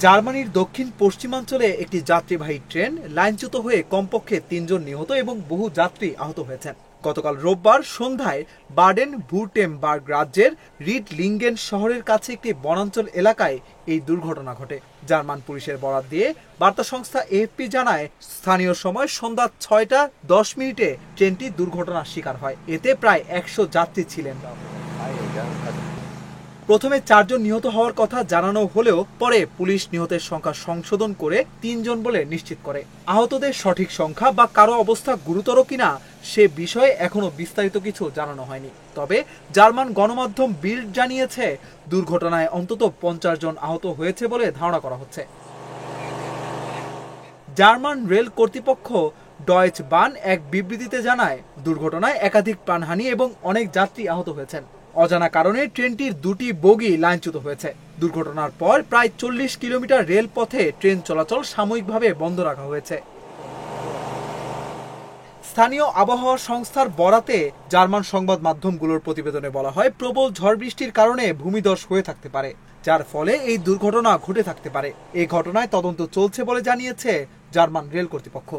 জার্মানির দক্ষিণ পশ্চিমাঞ্চলে একটি যাত্রীবাহী ট্রেন লাইনচ্যুত হয়ে কমপক্ষে ৩ জন নিহত এবং বহু যাত্রী আহত হয়েছেন। গতকাল রোববার সন্ধ্যায় বাডেন ভুরটেমবার্গ রাজ্যের রিডলিঙ্গেন শহরের কাছে একটি বনাঞ্চল এলাকায় এই দুর্ঘটনা ঘটে। জার্মান পুলিশের বরাত দিয়ে বার্তা সংস্থা এএফপি জানায়, স্থানীয় সময় সন্ধ্যা ৬টা ১০ মিনিটে ট্রেনটি দুর্ঘটনার শিকার হয়। এতে প্রায় ১০০ যাত্রী ছিলেন। প্রথমে ৪ জন নিহত হওয়ার কথা জানানো হলেও পরে পুলিশ নিহতের সংখ্যা সংশোধন করে ৩ জন বলে নিশ্চিত করে। আহতদের সঠিক সংখ্যা বা কারো অবস্থা গুরুতর কিনা সে বিষয়ে এখনো বিস্তারিত কিছু জানানো হয়নি। তবে জার্মান গণমাধ্যম বিল্ড জানিয়েছে, দুর্ঘটনায় অন্তত ৫০ জন আহত হয়েছে বলে ধারণা করা হচ্ছে। জার্মান রেল কর্তৃপক্ষ ডয়েচ বান এক বিবৃতিতে জানায়, দুর্ঘটনায় একাধিক প্রাণহানি এবং অনেক যাত্রী আহত হয়েছেন। অজানা কারণে ট্রেনটির ২টি বগি লাইনচ্যুত হয়েছে। দুর্ঘটনার পর প্রায় ৪০ কিলোমিটার রেলপথে ট্রেন চলাচল সাময়িকভাবে বন্ধ রাখা হয়েছে। স্থানীয় আবহাওয়া সংস্থার বরাতে জার্মান সংবাদ মাধ্যমগুলোর প্রতিবেদনে বলা হয়, প্রবল ঝড় বৃষ্টির কারণে ভূমিধস হয়ে থাকতে পারে, যার ফলে এই দুর্ঘটনা ঘটে থাকতে পারে। এই ঘটনায় তদন্ত চলছে বলে জানিয়েছে জার্মান রেল কর্তৃপক্ষ।